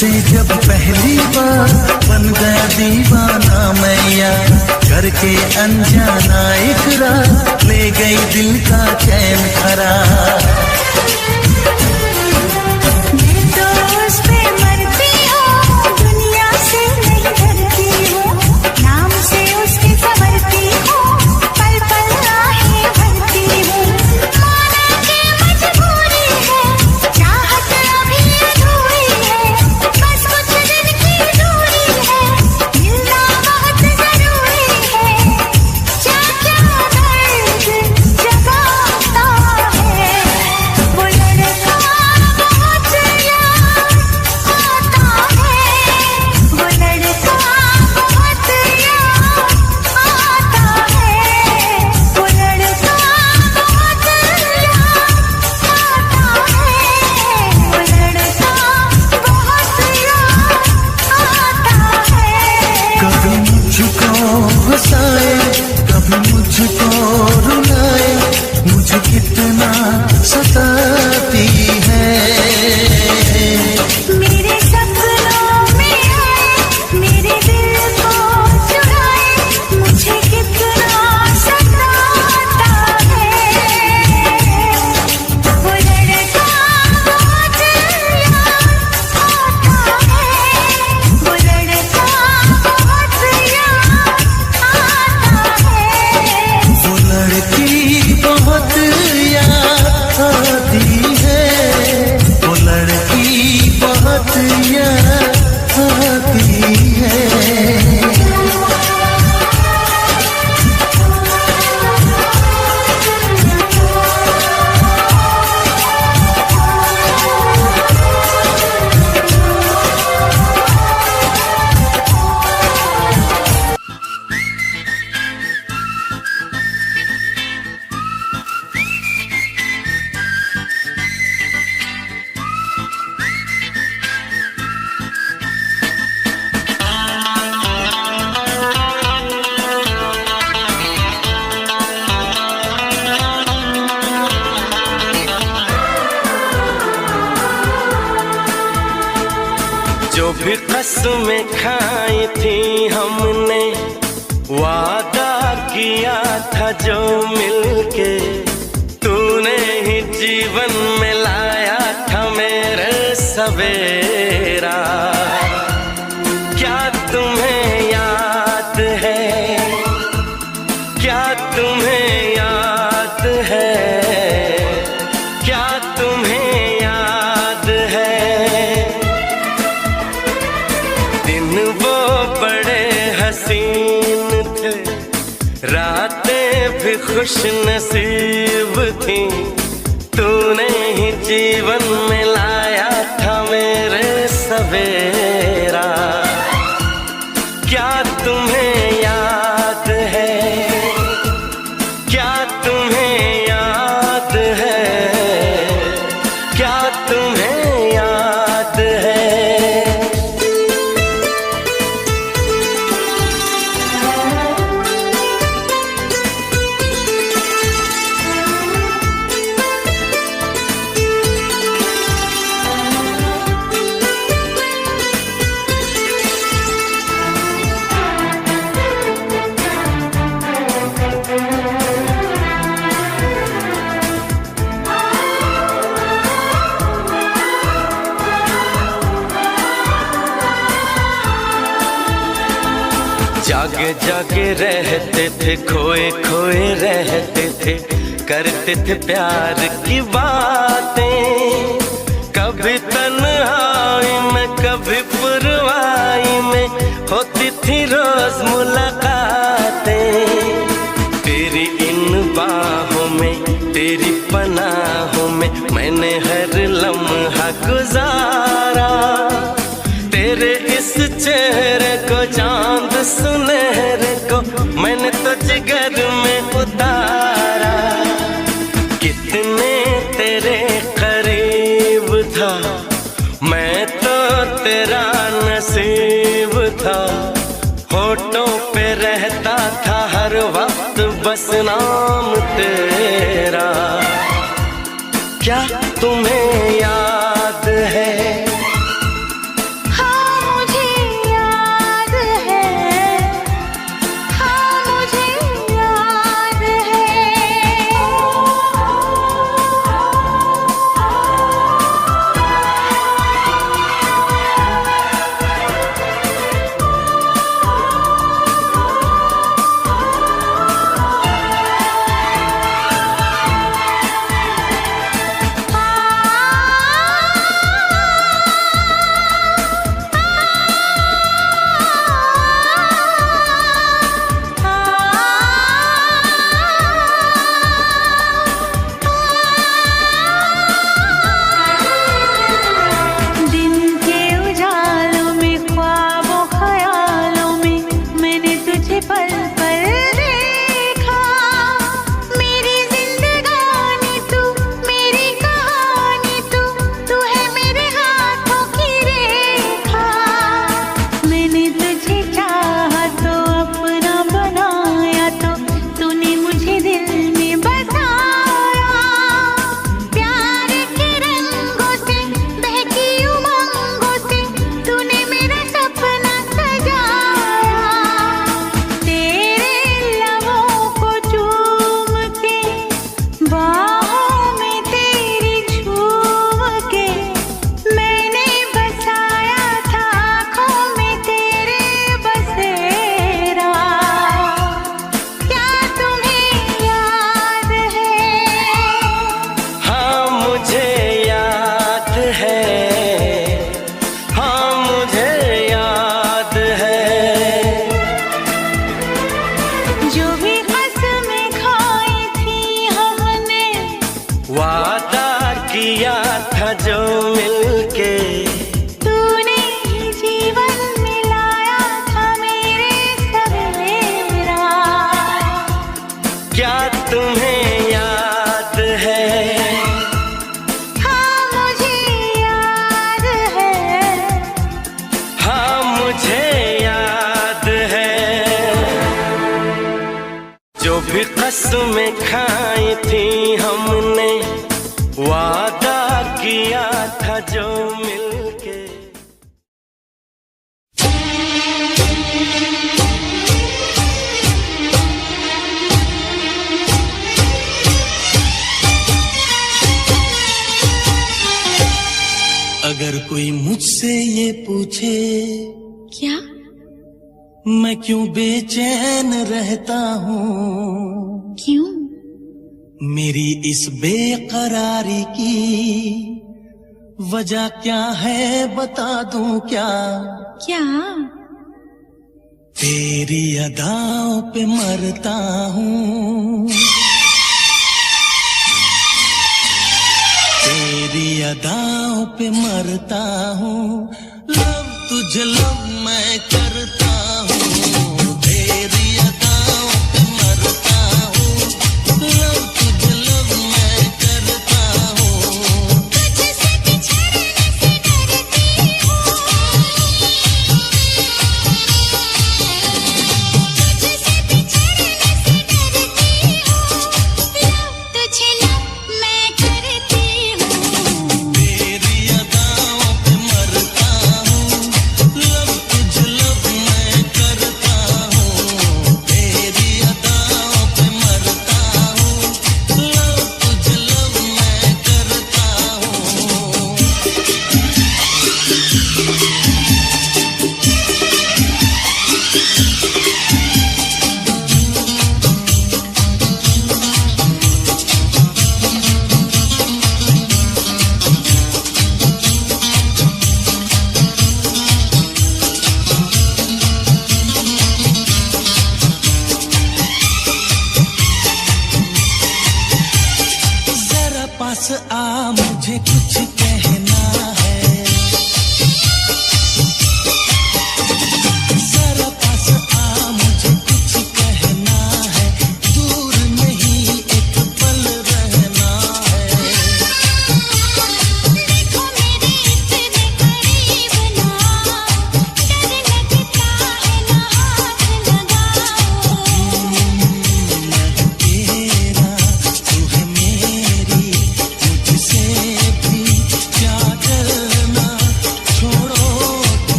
से जब पहली बार बन गया दीवाना मैया, करके अनजाना इकरार ले गई दिल का चैन खराब। जो भी कसमें खाई थी हमने, वादा किया था जो मिलके, तूने ही जीवन में लाया था मेरे सवेरा। क्या तुम्हें याद है, क्या तुम्हें याद है, क्या तुम्हें याद है, दिन वो बड़े हसीन थे, रातें भी खुश नसीब थी, तूने ही जीवन में लाया था मेरे सवेरा। क्या तुम्हें याद है, क्या तुम्हें याद है, क्या तुम्हें याद है। जागे जागे रहते थे, खोए खोए रहते थे, करते थे प्यार की बातें। कभी तन्हाई में कभी पुरवाई में होती थी रोज मुलाकातें। तेरी इन बाहों में, तेरी पनाहों में मैंने हर लम्हा गुजारा। तेरे इस चेहरे को, चांद सुनहरे को मैंने तो जिगर में उतारा। कितने तेरे करीब था, मैं तो तेरा नसीब था। होठों पे रहता था हर वक्त बस नाम तेरा। क्या तुम्हें याद है, वादा किया था जो मिलके, तूने ही जीवन में लाया था मेरे सवेरा। क्या तुम्हें याद है, हाँ मुझे याद है, हाँ मुझे याद है। जो भी कसमें खाई थी हमने, वादा किया था जो मिलके। मुझसे ये पूछे क्या? मैं क्यों बेचैन रहता हूँ, क्यों? मेरी इस बेकरारी की वजह क्या है बता दूं क्या? क्या? तेरी अदाओं पे मरता हूँ, तेरी अदाओं पे मरता हूँ, लव तुझे लव मैं करता हूँ, तेरी अदाओं पे मरता हूँ, लव तुझे लव मैं करता हूँ। तुझसे बिछड़ने से डरती हूँ, तुझसे बिछड़ने से डरती हूँ, लव तुझे लव मैं करती हूँ, तेरी अदाओं पे मरता हूँ, लव तुझे लव मैं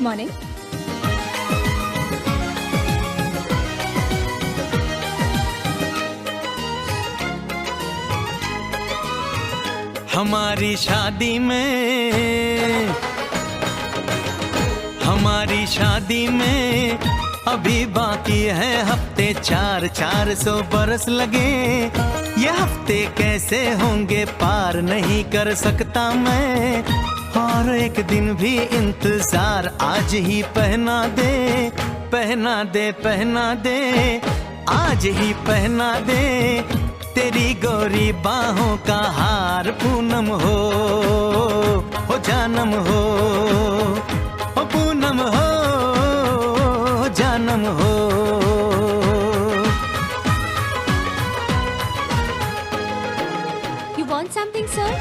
गुड मॉर्निंग। हमारी शादी में अभी बाकी है हफ्ते 400 बरस लगे। ये हफ्ते कैसे होंगे पार नहीं कर सकता मैं, और एक दिन भी इंतजार आज ही पहना दे, पहना दे, पहना दे, आज ही पहना दे तेरी गोरी बाहों का हार। पूनम हो जानम हो, पूनम हो जानम हो। You want something, sir?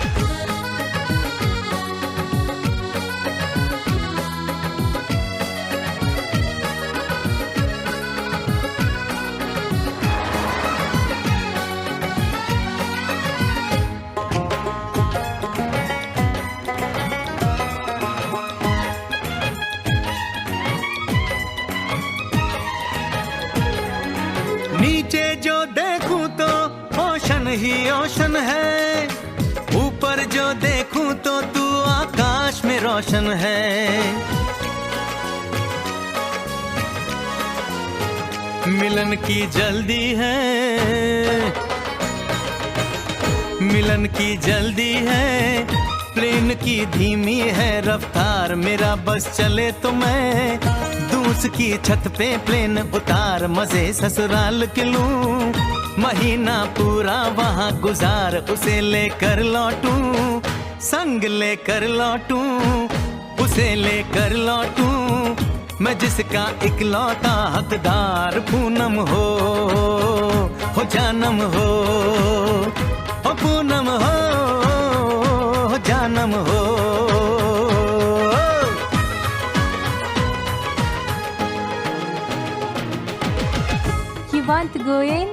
नीचे जो देखूं तो ओशन ही ओशन है, ऊपर जो देखूं तो तू आकाश में रोशन है। मिलन की जल्दी है, मिलन की जल्दी है, प्लेन की धीमी है रफ्तार। मेरा बस चले तो मैं दूस की छत पे प्लेन उतार, मजे ससुराल के लूं, महीना पूरा वहाँ गुजार। उसे लेकर लौटूं, संग लेकर लौटूं, उसे लेकर लौटूं, मैं जिसका इकलौता हकदार। पूनम हो जानम हो, पूनम हो जानम हो। You want to go in?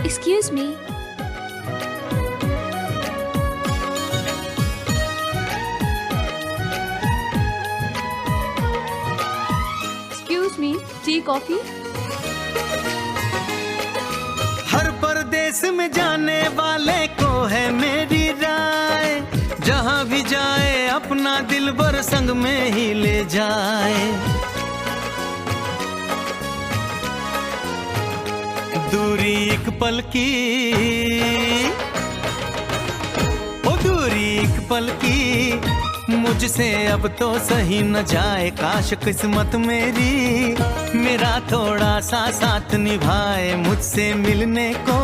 Excuse me. Excuse me. Tea, coffee? हर परदेस में जाने वाले को है मेरी राय, जहाँ भी जाए अपना दिलबर संग में ही ले जाए। दूरी एक पल की, ओ दूरी एक पल की, मुझसे अब तो सही न जाए। काश किस्मत मेरी मेरा थोड़ा सा साथ निभाए, मुझसे मिलने को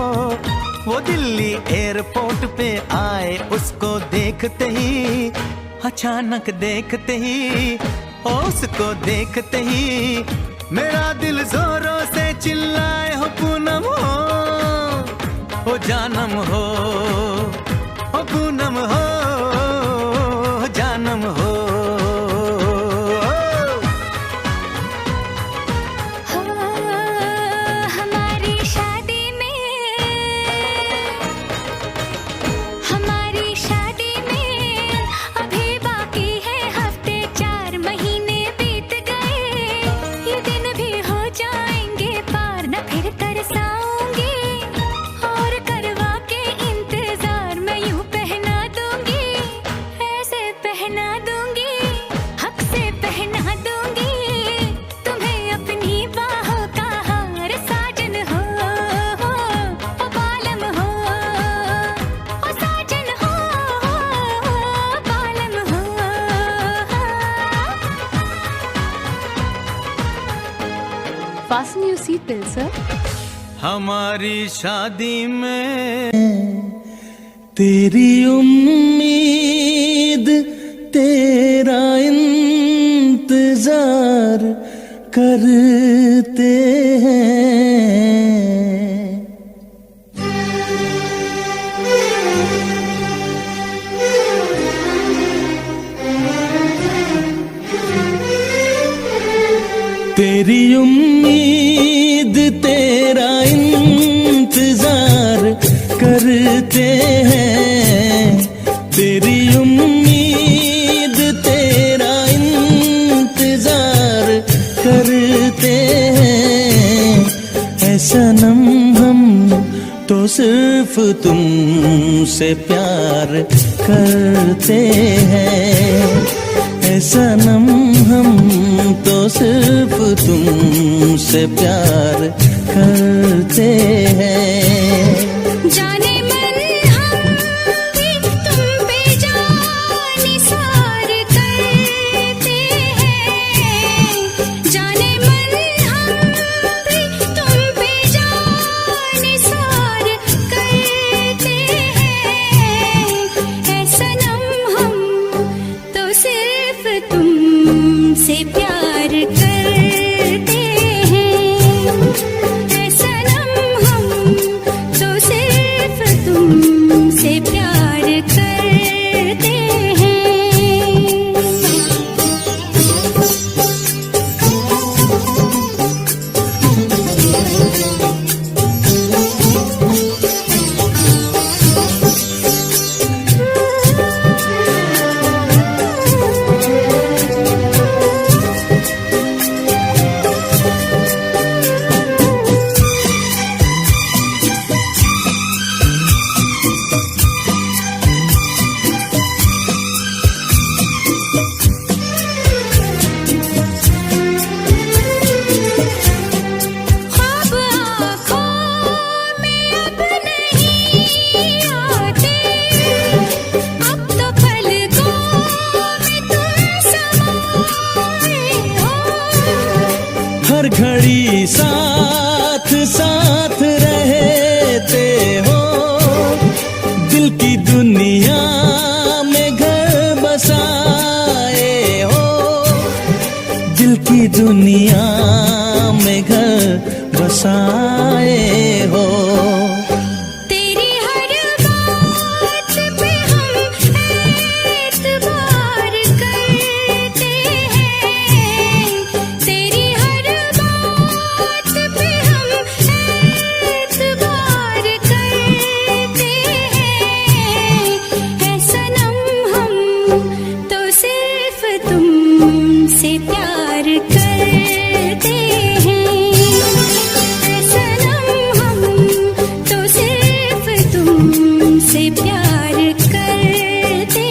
वो दिल्ली एयरपोर्ट पे आए। उसको देखते ही, अचानक देखते ही, उसको देखते ही मेरा दिल जोरों से चिल्लाए, हो पूनम हो जानम हो, पूनम हो जानम हो। हमारी शादी में, हमारी शादी में अभी बाकी है हफ्ते 4 महीने बीत गए। ये दिन भी हो जाएंगे पार, न फिर तरसाऊंगी और करवा के इंतजार मैं यूं पहना दूंगी, ऐसे पहना दूंगी, हक से पहना दूंगी तुम्हें अपनी बाहों का हार। साजन हो ओ बालम हो, ओ साजन हो बालम हो। Fasten your seatbelt, sir. हमारी शादी में तेरी उम्मीद, तेरा इंतजार कर करते हैं। तेरी उम्मीद तेरा इंतजार करते हैं, तेरी उम्मीद तेरा इंतजार करते हैं। ऐ सनम हम तो सिर्फ तुमसे प्यार करते हैं। ऐ सनम हम तो सिर्फ तुमसे प्यार करते हैं। जाने मन हम भी तुम पे जान निसार करते हैं। जाने मन हम भी तुम पे जान निसार करते हैं। ऐ सनम हम तो सिर्फ तुमसे प्यार करते हैं। ऐ सनम हम तो सिर्फ तुमसे प्यार करते हैं। ख्वाब आँखों में अब नहीं आते, अब तो पलकों में तुम समाए हो। हर घड़ी साथ साथ रहते हो, दिल की दुनिया में घर बसाए हो। दिल की दुनिया में घर बसाए हो। तेरी हर बात पे हम एतबार करते हैं। तेरी हर बात पे हम एतबार करते हैं। ऐ सनम हम तो सिर्फ तुमसे प्यार करते हैं। ऐ सनम हम तो सिर्फ तुमसे प्यार करते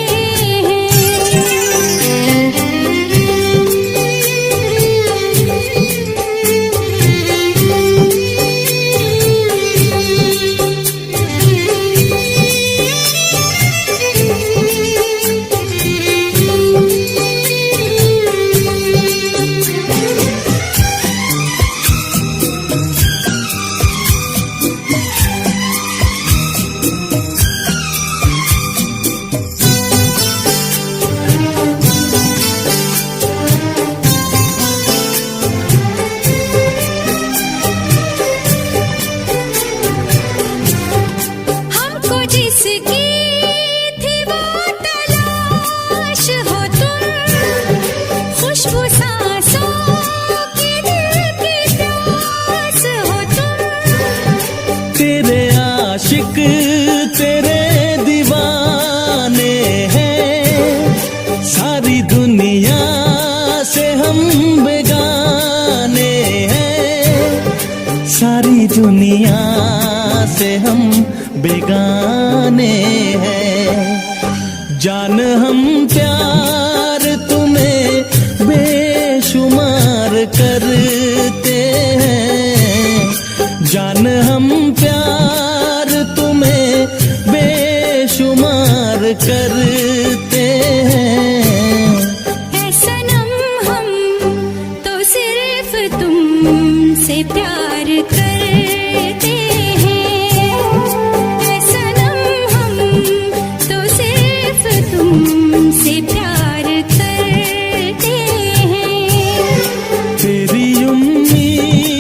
हमको जिसकी थी वो तलाश हो तुम, खुशबू सांसों की दिल की प्यास हो तुम। तेरे आशिक तेरे दीवाने हैं, सारी दुनिया से हम बेगाने हैं। सारी दुनिया से हम बेगाने हैं। जान हम प्यार तुम्हें बेशुमार करते हैं। जान हम प्यार तुम्हें बेशुमार करते हैं। ऐ सनम हम तो सिर्फ तुमसे प्यार करते हैं। ऐ सनम हम तो सिर्फ तुमसे प्यार करते हैं। तेरी उम्मीद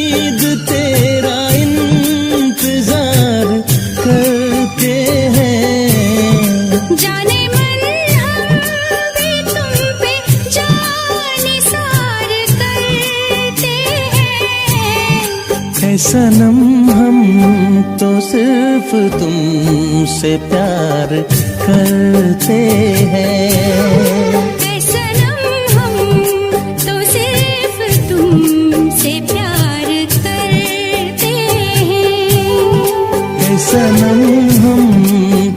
सनम हम तो सिर्फ तुमसे प्यार करते हैं। सनम हम तो सिर्फ तुमसे प्यार करते हैं। सनम हम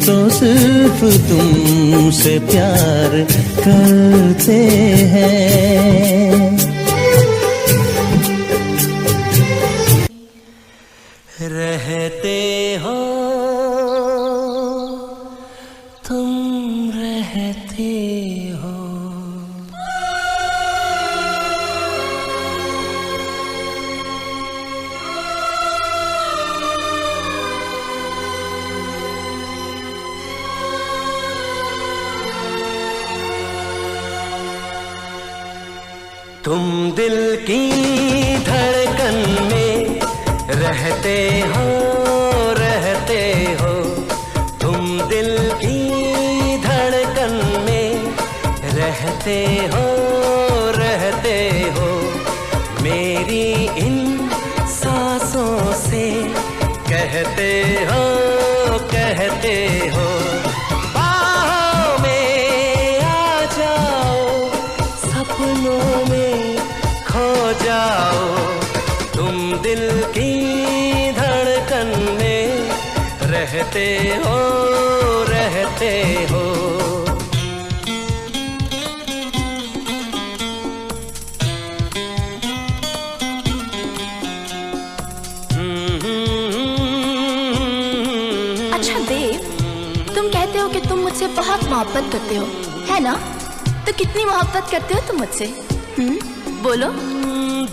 तो सिर्फ तुमसे प्यार करते हैं। रहते हो तुम, रहते हो। तुम दिल की धड़कन में रहते हो, रहते हो। तुम दिल की धड़कन में रहते हो, रहते हो। मेरी इन सांसों से कहते हो, कहते हो। बाहों में आ जाओ, सपनों में खो जाओ। तुम दिल की धड़कन में रहते हो, रहते हो। अच्छा देव, तुम कहते हो कि तुम मुझसे बहुत मोहब्बत करते हो, है ना? तो कितनी मोहब्बत करते हो तुम मुझसे? बोलो।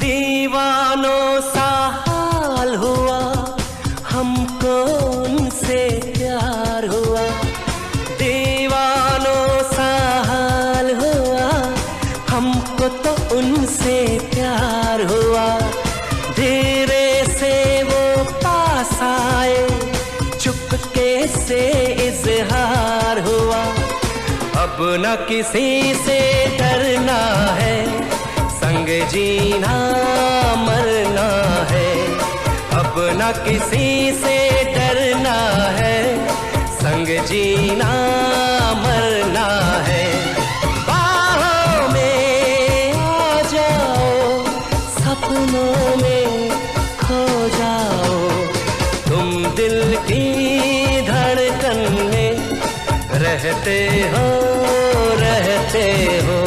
दीवानों सा हाल हुआ हमको, उनसे प्यार हुआ। दीवानों सा हाल हुआ हमको, तो उनसे प्यार हुआ। धीरे से वो पास आए, चुपके से इजहार हुआ। अब न किसी से डरना है, संग जीना मरना है। अब न किसी से डरना है, संग जीना मरना है। बाहों में आ जाओ, सपनों में खो जाओ। तुम दिल की धड़कन में रहते हो, रहते हो।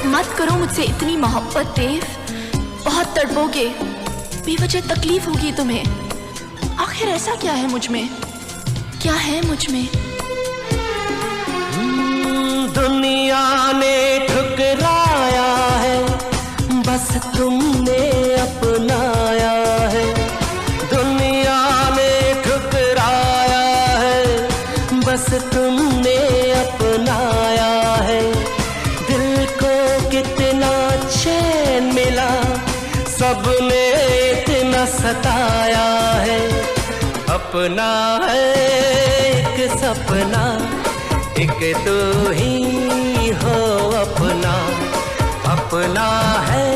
मत करो मुझसे इतनी मोहब्बत देव, बहुत तड़पोगे, बेवजह तकलीफ होगी तुम्हें। आखिर ऐसा क्या है मुझ में, क्या है मुझ में? दुनिया ने ठुकराया है, बस तुमने अपनाया है। दुनिया ने ठुकराया है, बस तुमने अपनाया है। दिल को कितना चैन मिला, सबने इतना सताया है। अपना है एक सपना, एक तो ही हो अपना। अपना है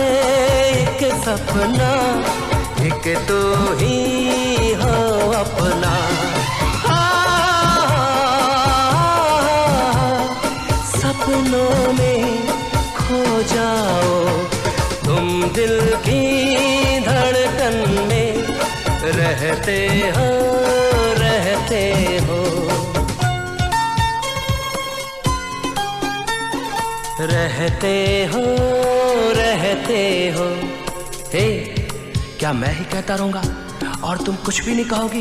एक सपना, एक तो ही हो अपना। सपनों में खो जाओ, तुम दिल की धड़कन में रहते हो, रहते हो। रहते हो, रहते हो। हे क्या मैं ही कहता रहूंगा और तुम कुछ भी नहीं कहोगी?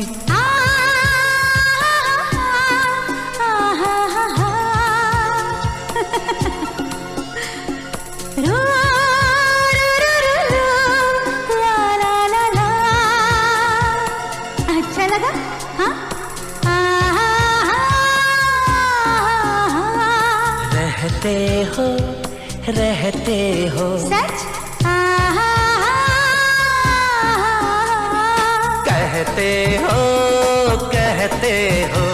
अच्छा लगा? हाँ? रहते हो सच? कहते हो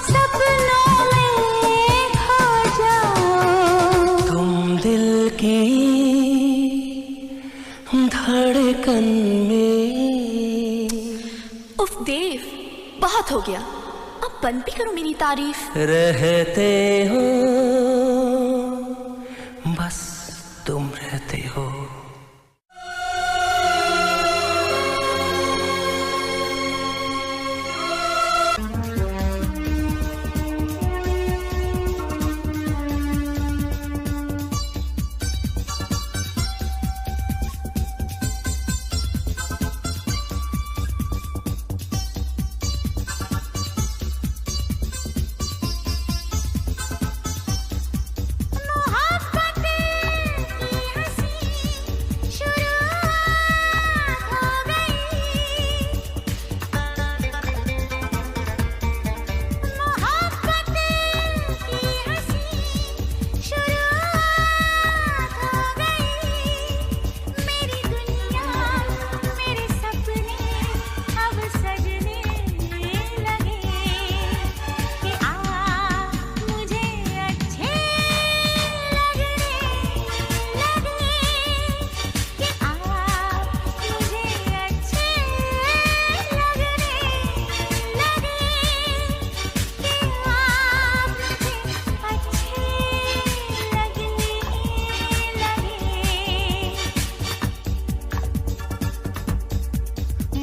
सपनों में खो जाओ, तुम दिल की धड़कन में। उफ देव, बहुत हो गया, अब बंद भी करो मेरी तारीफ। रहते हो, बस तुम रहते हो।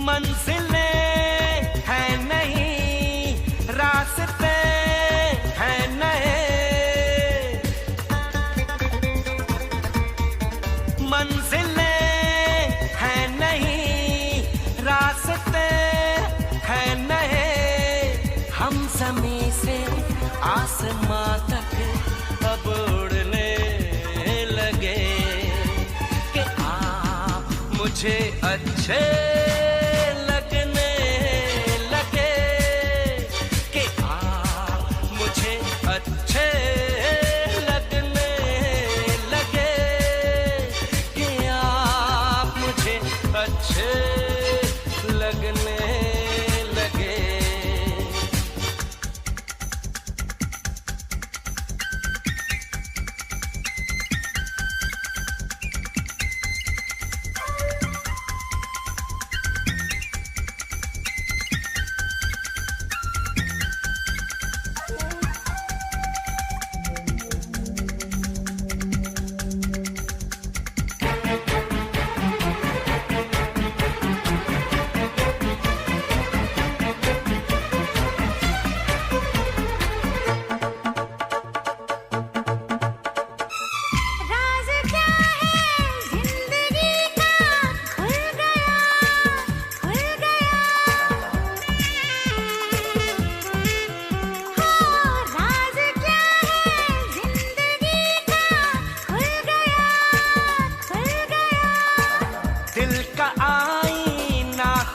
मंजिलें हैं नहीं, रास्ते हैं नए, मंजिलें हैं नहीं, रास्ते हैं नए। हम ज़मीं से आसमां तक अब उड़ने लगे कि आप मुझे अच्छे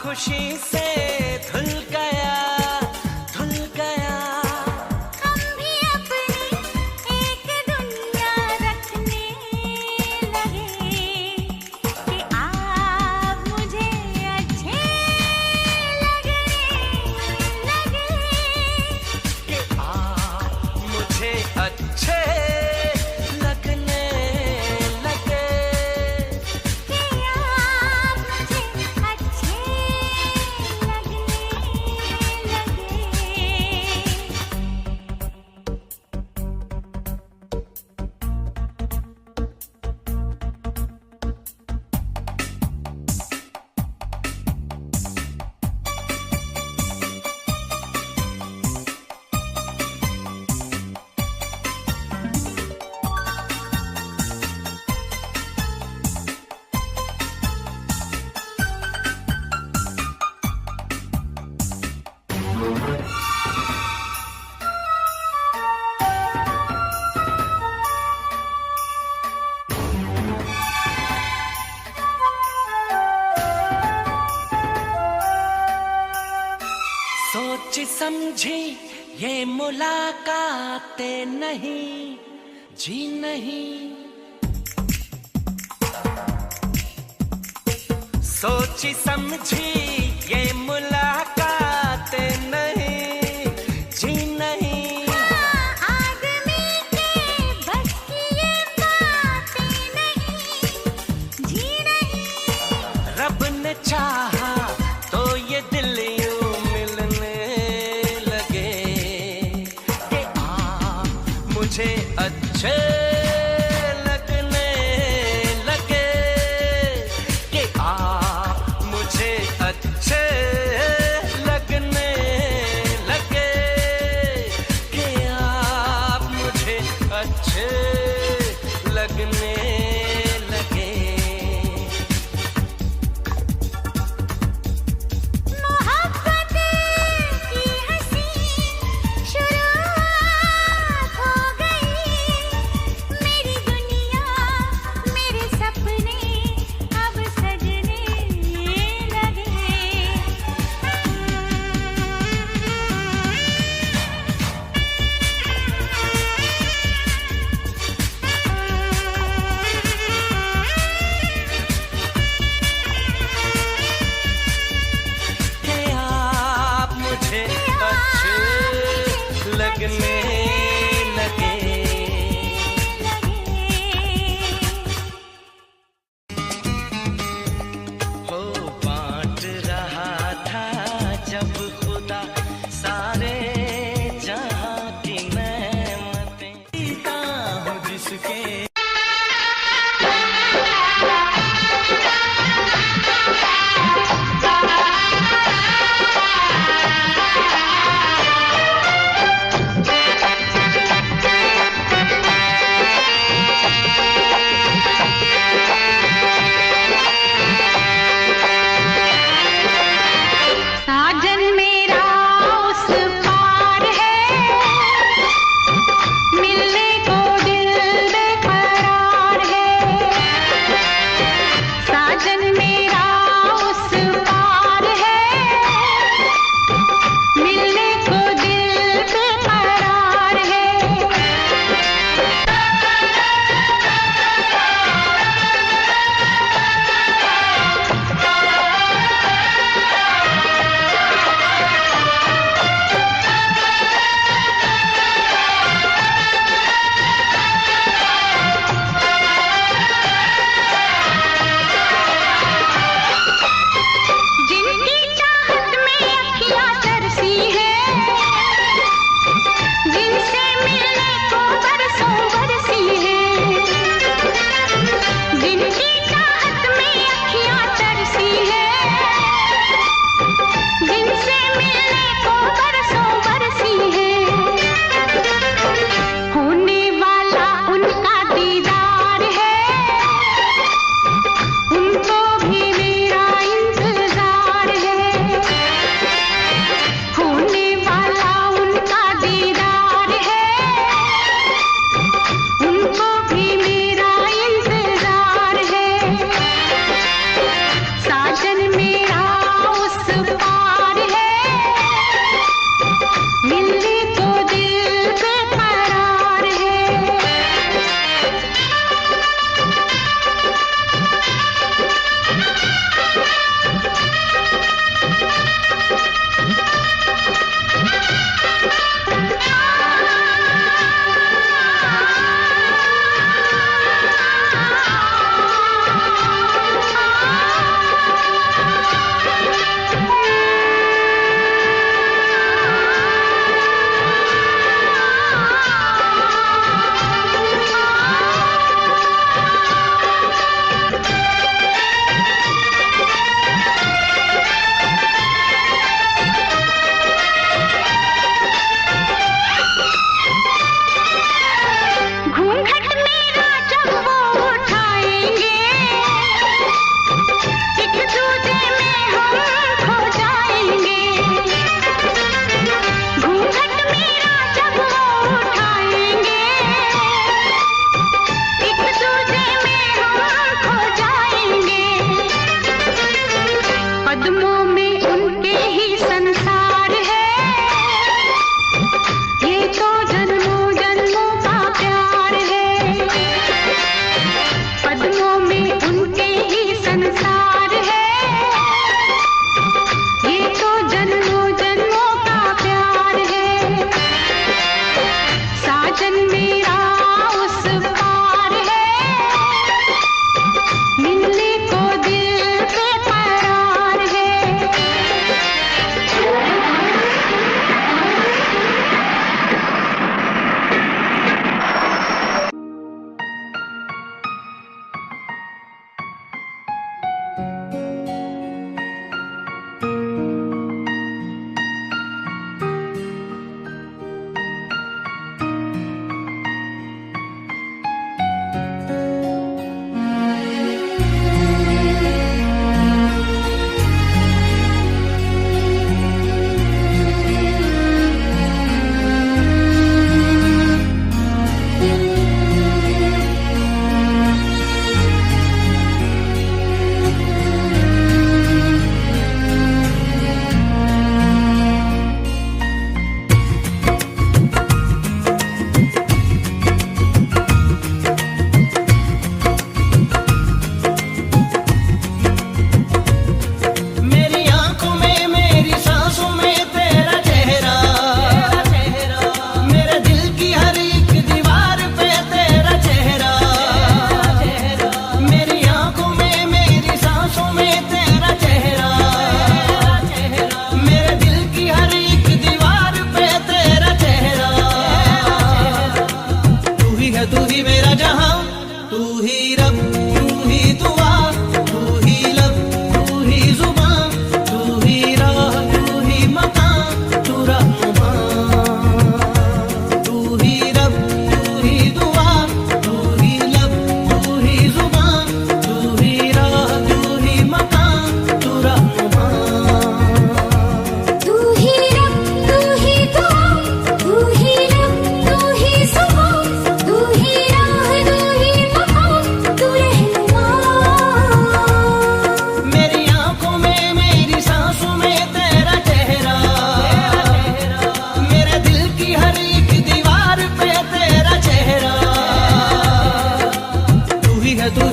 खुशी से धुल गया, धुल गया। हम भी अपनी एक दुनिया रखने लगे कि आप मुझे अच्छे लगने लगे, कि आप मुझे अच्छे लगने लगे, कि आप मुझे अच्छे सोची समझी ये मुलाकातें नहीं जी नहीं, सोची समझी ये मुलाकातें नहीं जी नहीं। आदमी के बस की ये बातें नहीं जी नहीं। रब ने चाहा तो ये दिल यूं मिलने लगे कि मुझे अच्छे लगने लगे कि मुझे अच्छे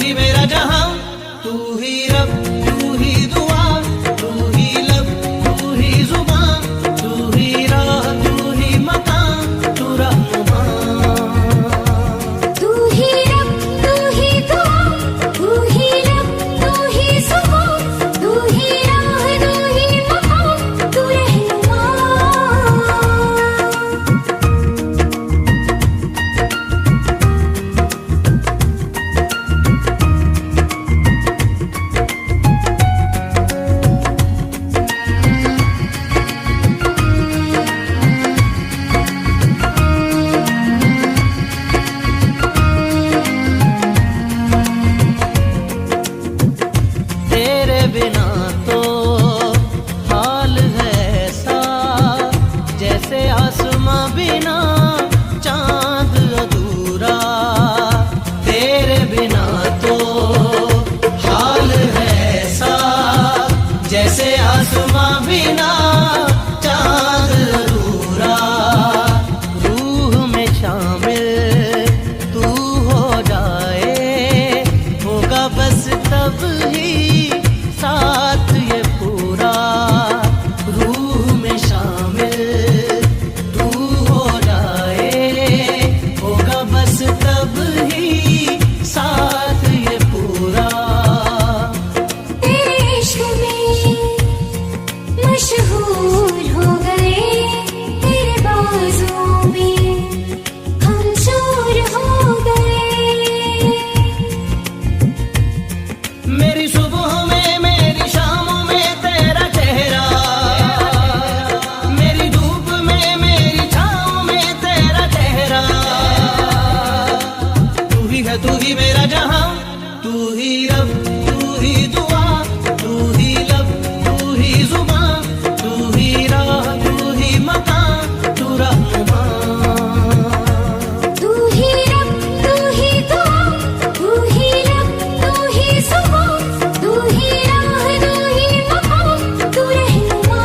ही मेरा जहां, तू ही रब, तू ही दुआ, तू ही लब, तू ही जुबान, तू ही राह, तू ही मकान, तू रहनुमा। तू ही रब, तू ही दुआ, तू ही लब, तू ही जुबान, तू ही राह, तू ही मकान, तू रहनुमा। तेरे बिना तो हाल है ऐसा, जैसे आसमां बिना चांद अधूरा। तेरे बिना तो हाल है ऐसा, जैसे आसमां बिना चांद अधूरा। रूह में शामिल तू हो जाए, होगा बस तब ही साथ ये पूरा। रूह में शामिल तू हो जाए, होगा बस तब ही साथ ये पूरा। तेरे इश्क में मशहूर हो गए, तेरे बाजों में हम चूर हो गए। मेरी सुबह में, मेरी शामों में तेरा चेहरा, मेरी धूप में, मेरी छाँव में तेरा चेहरा। तू ही है, तू ही मेरा जहां, तू ही रब, तू ही दुआ, तू ही लब, तू ही जुबान, तू ही राह, तू ही मकान, तू रहनुमा। तू ही रब, तू ही दुआ, तू ही लब, तू ही जुबान, तू ही राह, तू ही मकान, तू रहनुमा।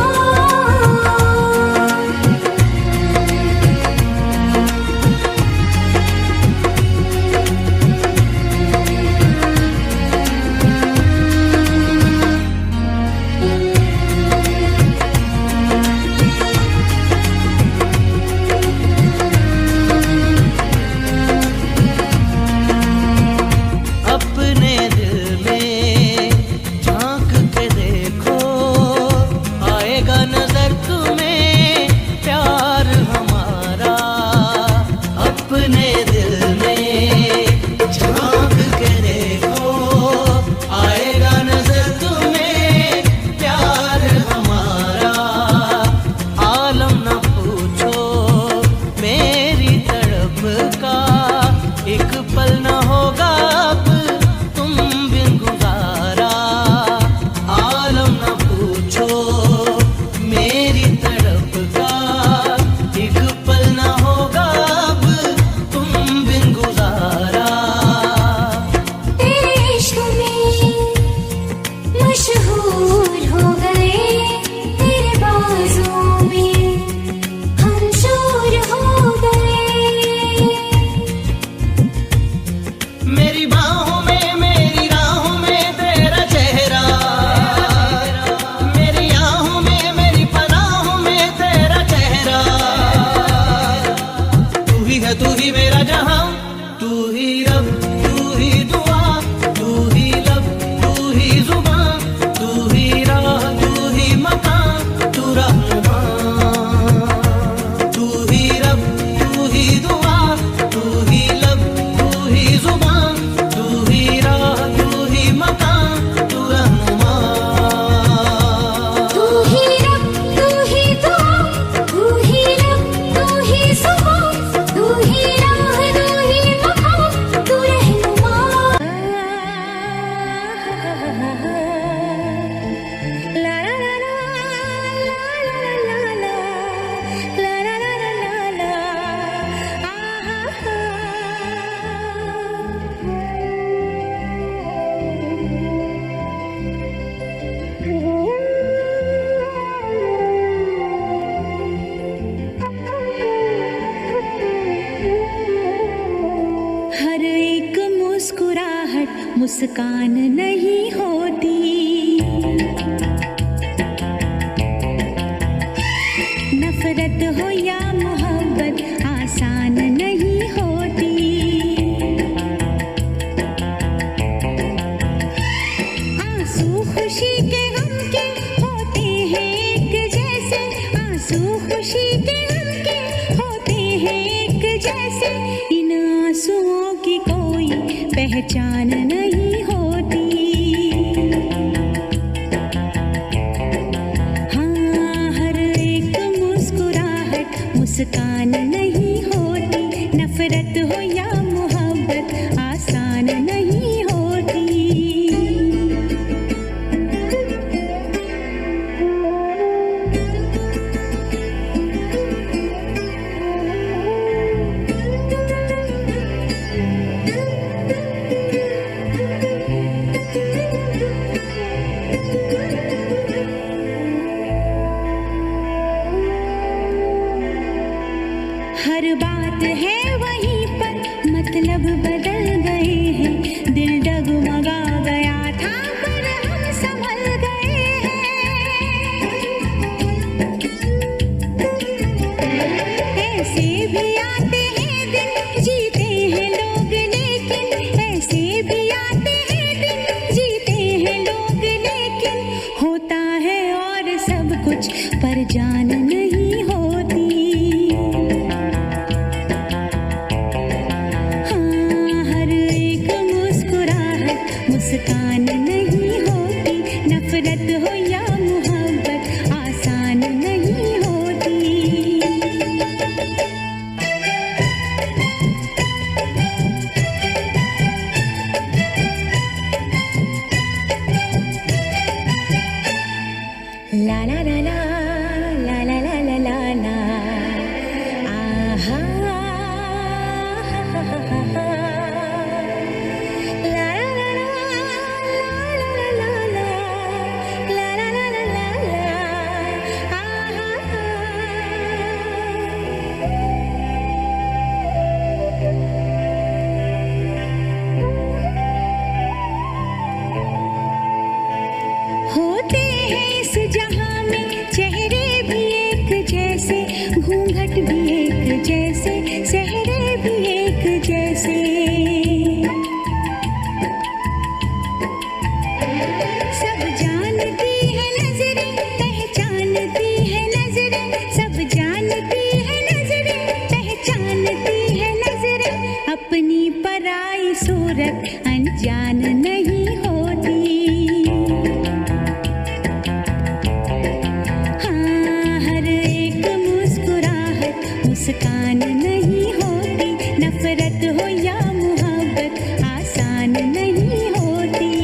मुस्कान नहीं होती। नफरत हो या मोहब्बत आसान नहीं होती। आंसू खुशी के गम के होते हैं एक जैसे, आंसू खुशी के गम के होते हैं एक जैसे। इन आंसुओं की कोई पहचान नहीं होती। हाँ, हर एक मुस्कुराहट मुस्कान नहीं होती। नफरत हो या मोहब्बत आसान नहीं होती। हर बात है वहीं पर, मतलब बदल गए हैं। दिल डगमगा गया था पर हम संभल गए हैं। ऐसे भी आते हैं दिन, जीते हैं लोग लेकिन। ऐसे भी आते हैं दिन, जीते हैं लोग लेकिन। होता है और सब कुछ पर जान नहीं होती। मुस्कान नहीं होती। नफरत हो या मोहब्बत आसान नहीं होती। ला ला ला ला ला ला ला ला ला ला आहा हा हा हा हा। होते हैं इस जहां में चेहरे भी एक जैसे, घूंघट भी एक जैसे, सेहरे भी एक जैसे। सब जानती है नजरें, पहचानती है नजरें। सब जानती है नजरें, पहचानती है नजरें। अपनी पराई सूरत अनजान नहीं होती। मुस्कान नहीं होती। नफरत हो या मोहब्बत आसान नहीं होती।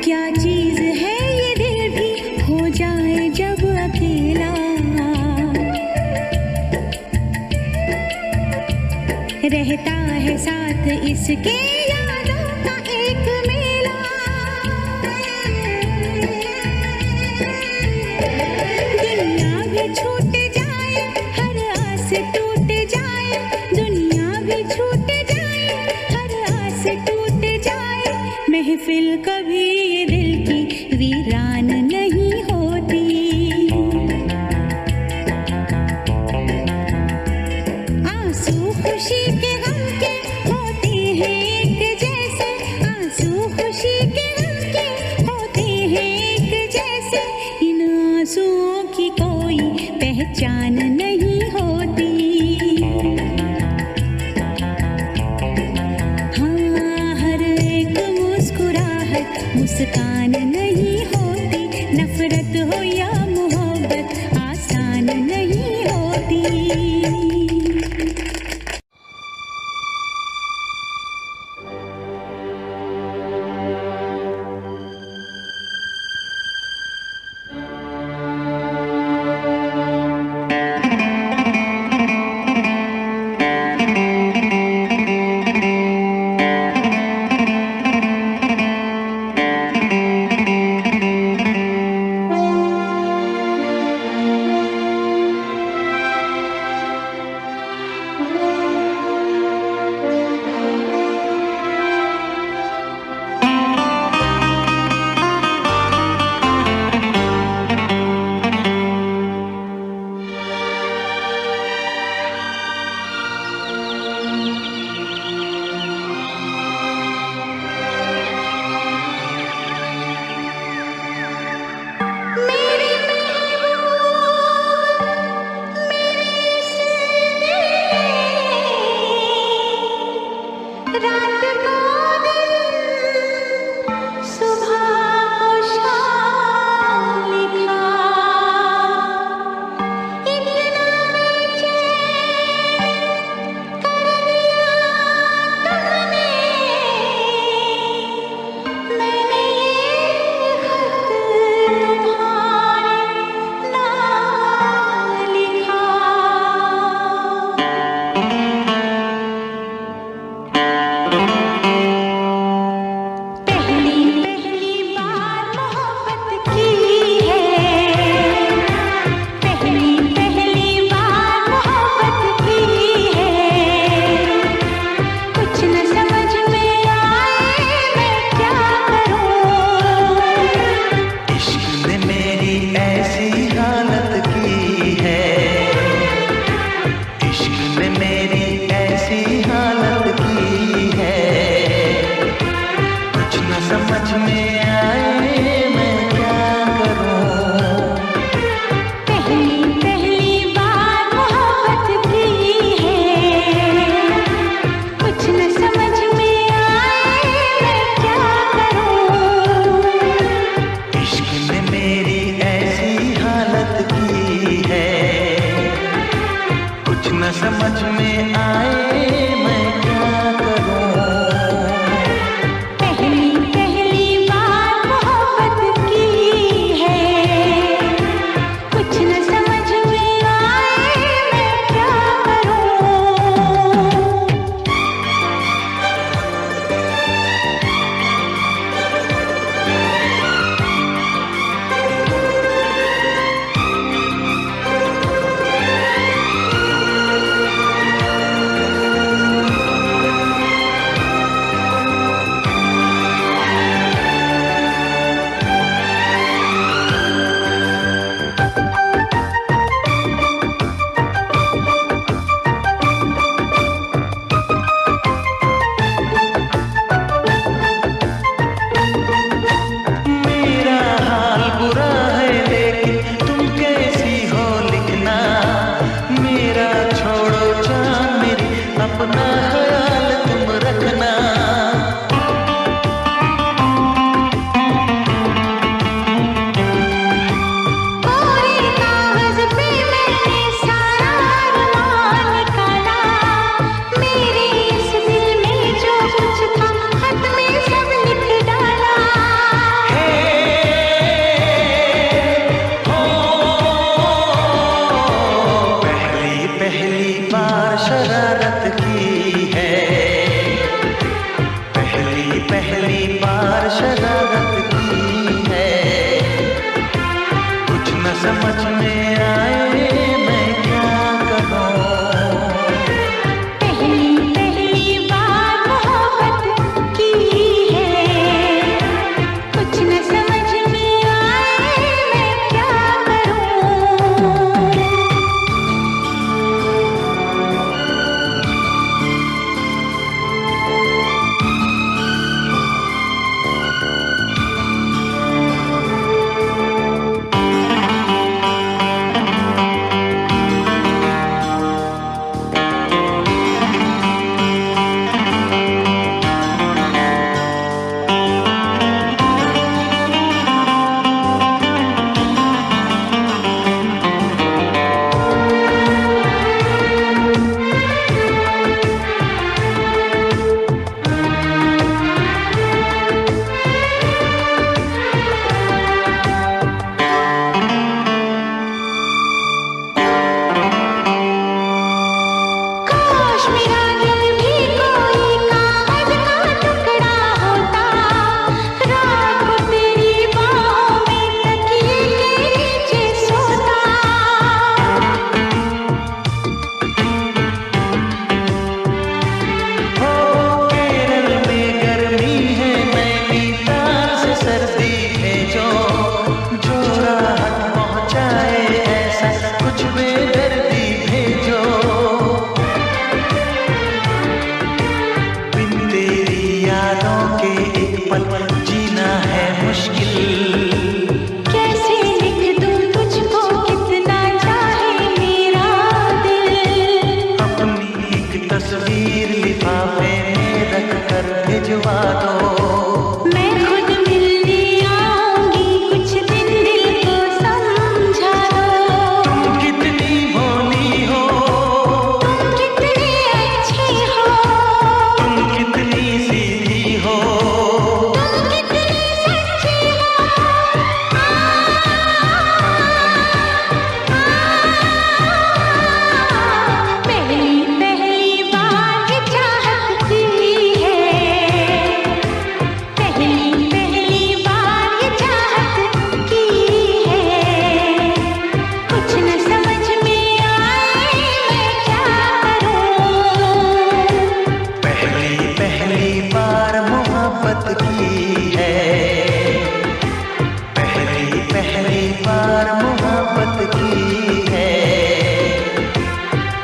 क्या चीज है ये दिल भी हो जाए जब अकेला। रहता है साथ इसके यादों का एक मेला। दुनिया भी छूट जाए, हर आस टूट जाए। दुनिया भी छूट जाए, हर आस टूट जाए। महफिल कभी ये दिल की वीरान नहीं होती। आंसू खुशी के गम के होते हैं एक जैसे, आंसू खुशी के गम के होते हैं एक जैसे। इन आंसुओं की कोई पहचान नहीं होती। हाँ, हर एक मुस्कुराहट मुस्कान नहीं होती। नफरत हो या मोहब्बत आसान नहीं होती। हार मोहब्बत की है।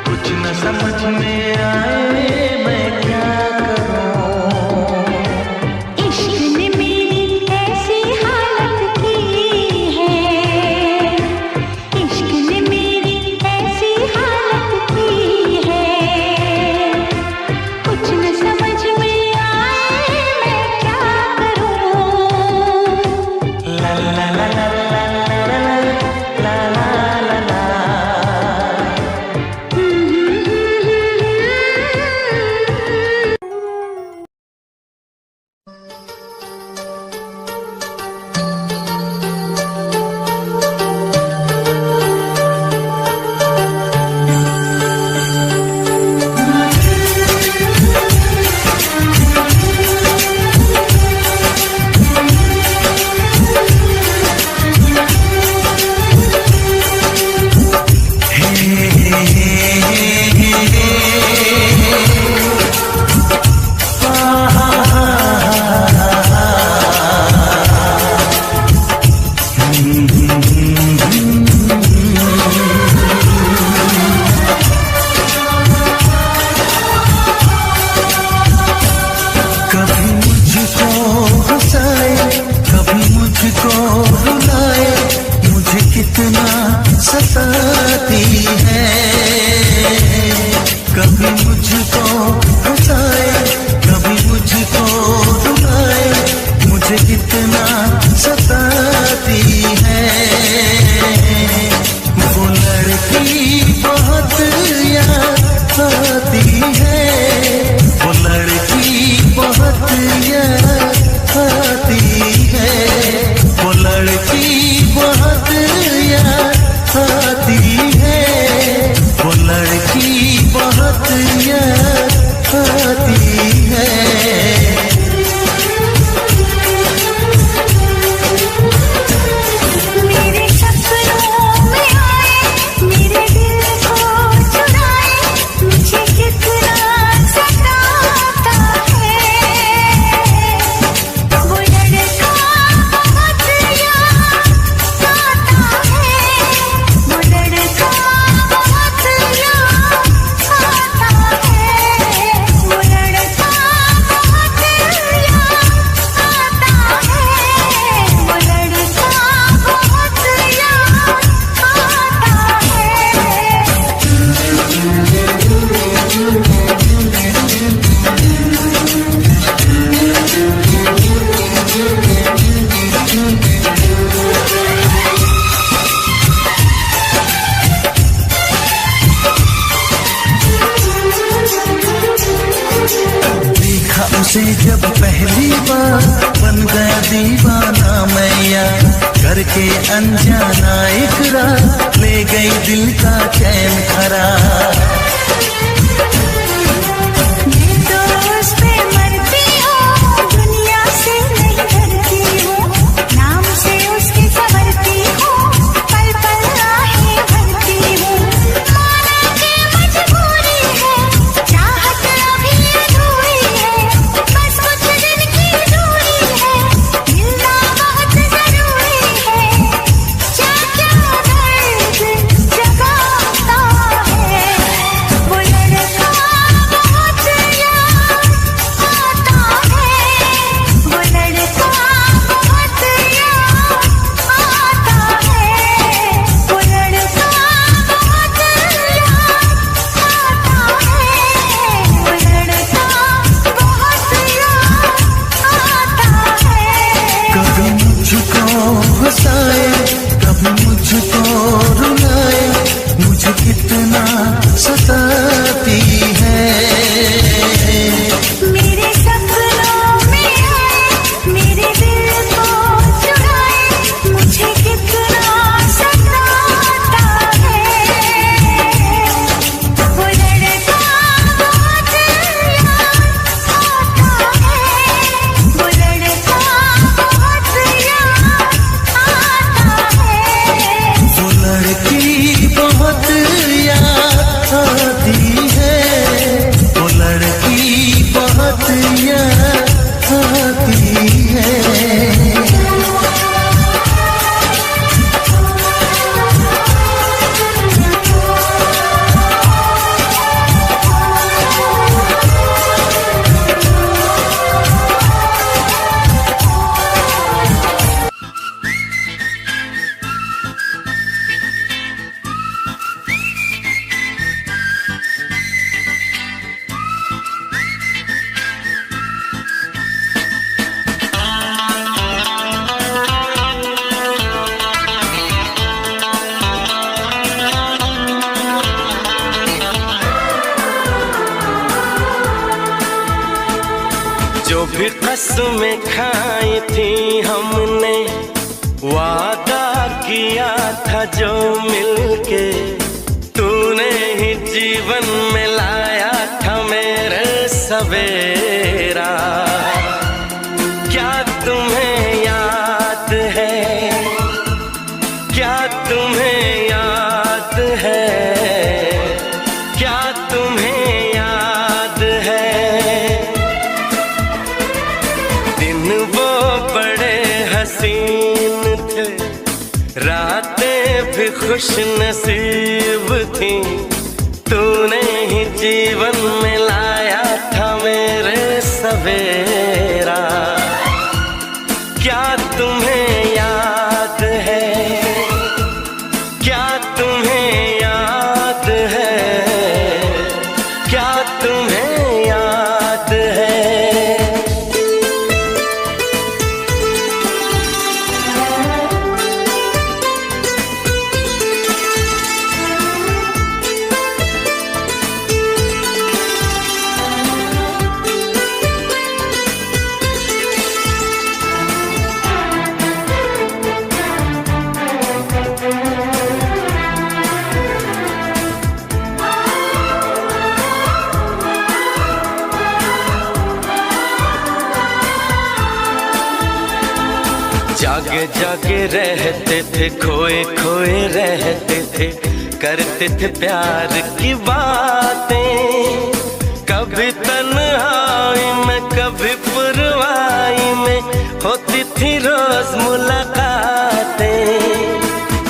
कुछ न समझ में आए मैं क्या करूं। इश्क ने मेरी ऐसी हालत की है, इश्क ने मेरी ऐसी हालत की है। कुछ न समझ में आए मैं क्या करूं। ला ला ला ला सताती है। कभी मुझको हंसाए, कभी मुझको रुलाए, मुझे कितना सताती है। वो लड़की बहुत याद आती है, वो लड़की बहुत याद आती है, वो लड़की बहुत याद आती है, वो लड़की बहुत याद आती है। मेरे सपनों में आए, मेरे दिल को चुराए, मुझे कितना सताता है। वो लड़का बहुत याद आता है, वो लड़का बहुत याद आता है, वो लड़का बहुत याद आता है, वो लड़का बहुत याद देखा उसे जब पहली बार, बन गया दीवाना मैया, करके अनजाना इकरार, ले गई दिल का चैन करार। मैं तो उस पे मरती हूँ, दुनिया से नहीं डरती हूँ, नाम से उसके संवरती हूँ, पल पल आहें भरती हूँ। माना कि मजबूरी है, चाहत अभी अधूरी है, बस कुछ दिन की दूरी है, मिलना बहुत जरूरी है। क्या क्या दर्द जगाता है वो लड़का भी कसमें खाई थी हमने, वादा किया था जो मिलके, तूने ही जीवन में लाया था मेरे सवेरा। क्या तुम्हें याद है, क्या तुम्हें याद है, क्या तुम्हें याद है, दिन वो बड़े हसीन थे, रातें भी खुश नसीब थी, तूने ही जीवन में लाया था मेरे सवेरा। क्या तुम्हें याद है, क्या तुम्हें याद है, क्या तुम्हें याद है। जागे जागे रहते थे, खोए खोए रहते थे, करते थे प्यार की बातें, कभी तन्हाई में कभी पुरवाई में होती थी रोज मुलाकातें।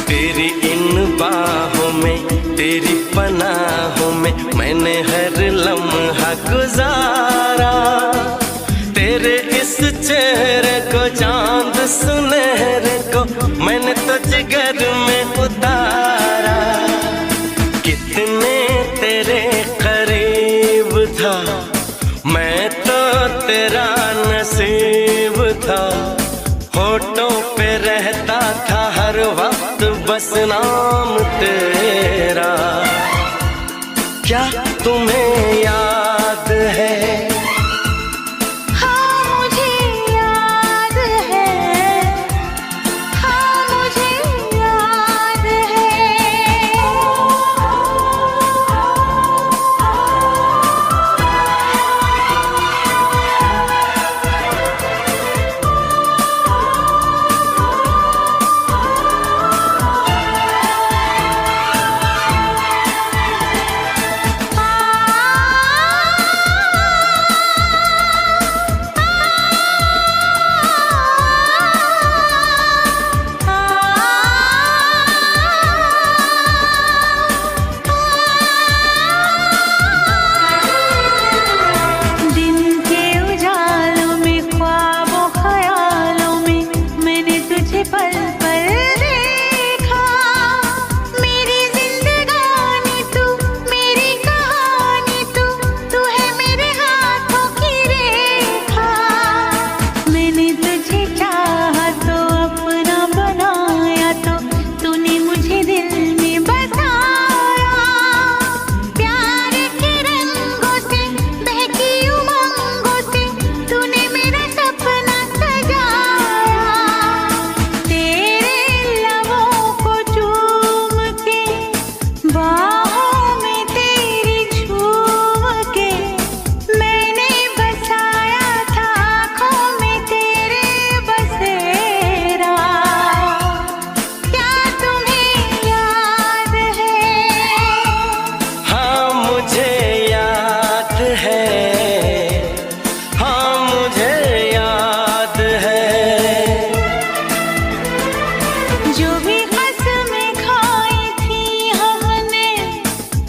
तेरी इन बाहों में, तेरी पनाहों में मैंने हर लम्हा गुजारा, तेरे इस चेहरे को चांद सुनहरे को मैंने तो जिगर में उतारा। कितने तेरे करीब था, मैं तो तेरा नसीब था, होठों पे रहता था हर वक्त बस नाम तेरा। क्या तुम्हें याद है,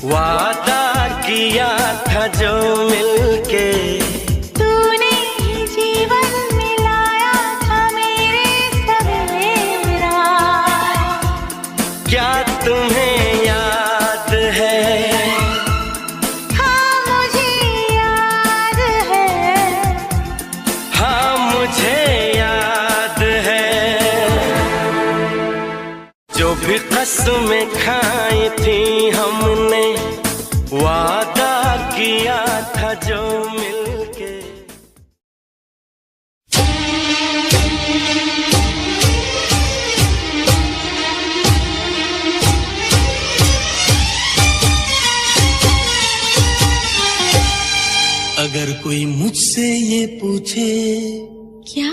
वादा किया था जो मिलके, तूने ही जीवन में लाया था मेरे सवेरा। क्या तुम्हें याद है, हाँ मुझे याद है, हाँ मुझे याद है। जो भी कसमें खाई थी हमने, वादा किया था जो मिलके। मुझसे ये पूछे क्या?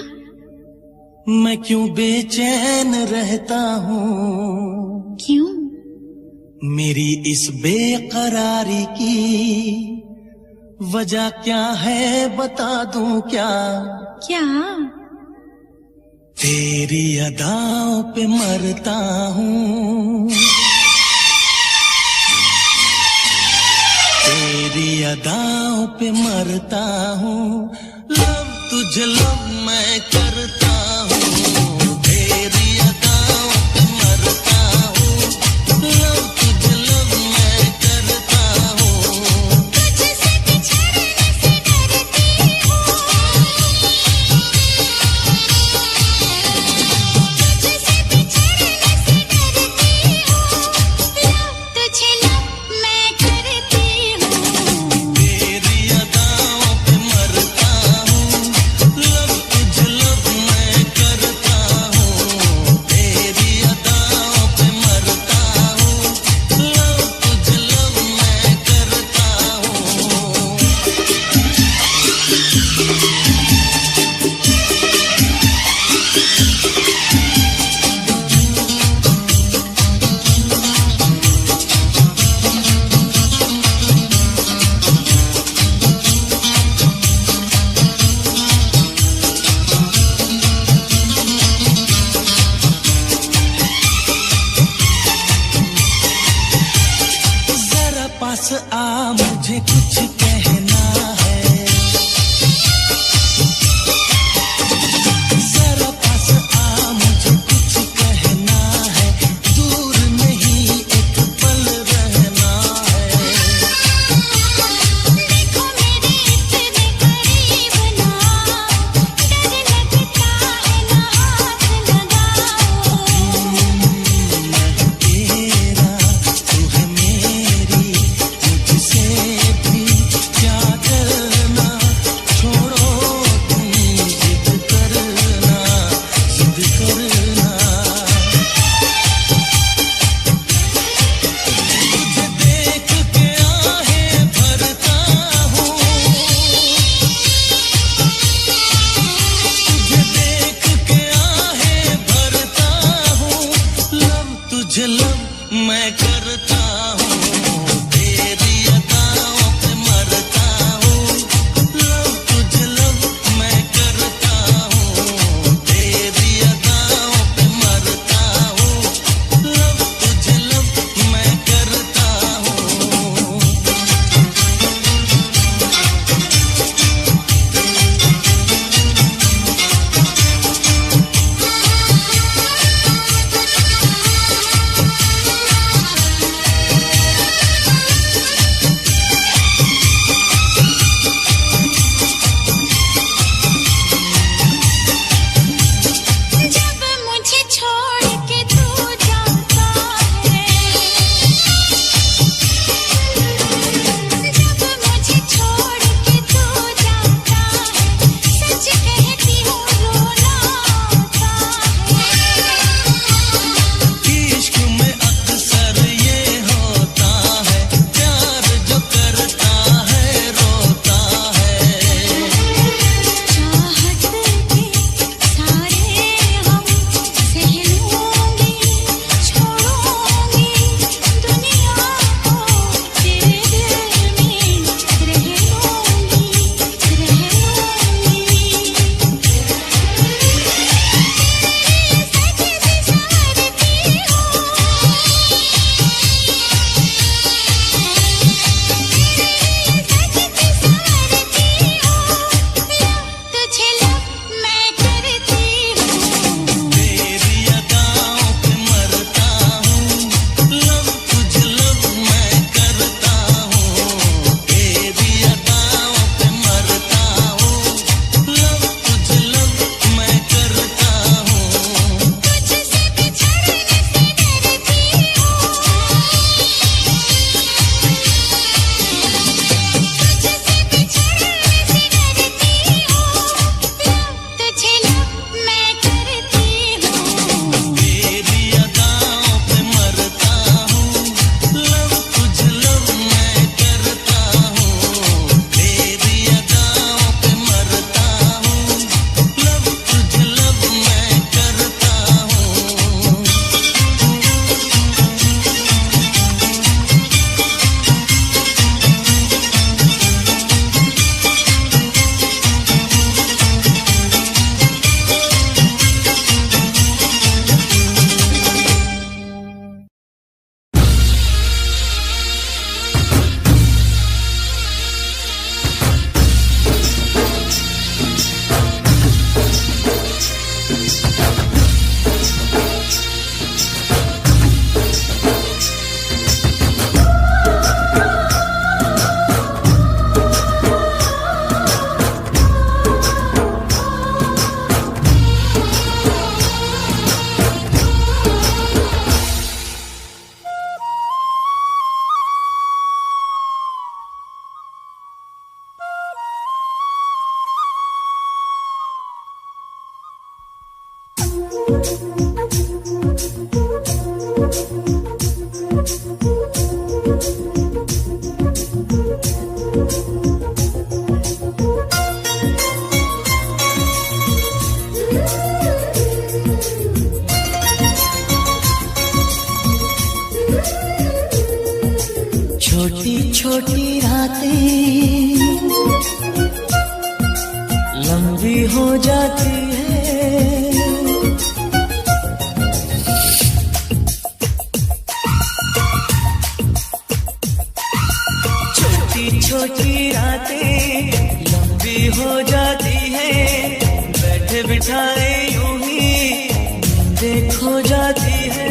मैं क्यों बेचैन रहता हूँ, क्यों? मेरी इस बेकरारी की वजह क्या है बता दूं क्या? क्या? तेरी अदाओं पे मरता हूँ, तेरी अदाओं पे मरता हूँ, लव तुझे लव मैं करता हूँ, तेरी अदाओं पे मरता हूँ, लव तुझे लव मैं करता हूँ। तुझसे बिछड़ने से डरती हूँ, तुझसे बिछड़ने से डरती हूँ, लव तुझे लव मैं करती हूँ। तेरी अदाओं पे मरता हूँ, लव तुझे लव मैं करता हूँ, तेरी अदाओं पे मरता हूँ, लव तुझे लव मैं करता हूँ। जरा पास आ मुझे कुछ कहना है, जरा पास आ मुझे कुछ कहना है, दूर नहीं एक पल रहना है। देखो मेरे इतने करीब ना, डर लगता है ना हाथ लगाओ। तेरा तू है मेरी, मुझसे भी क्या करना, छोड़ो तुम जिद करना, जिद करना। तुझे देख के आहें भरता हूँ, तुझे देख के आहें भरता हूँ, लव तुझे लव मैं करता हूँ, तेरी अदाओं पे मरता हूँ, लव तुझे लव मैं करता हूँ, तेरी अदाओं पे मरता हूँ, लव तुझे लव मैं करता हूँ। छोटी छोटी रातें लंबी हो जाती है, छोटी छोटी रातें लंबी हो जाती है, बैठे बिठाए यूं ही नींदें खो जाती है,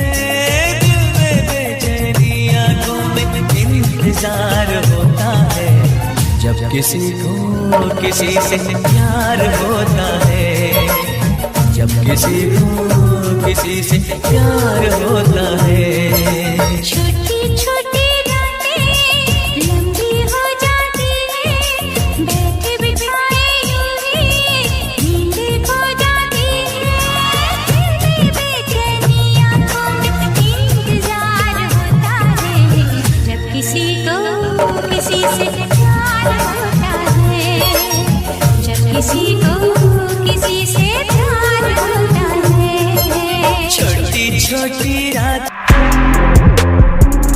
दिल में बेचैनी आंखों में इंतजार होता है, जब किसी को किसी से प्यार होता है, जब किसी को किसी से प्यार होता है। छोटी छोटी रातें लंबी हो जाती है, बैठे बिठाए यूं ही नींदें खो जाती है, बेचैनी आंखों में इंतजार होता है, जब किसी को किसी से प्यार होता है, जब किसी को किसी से प्यार होता है। छोटी छोटी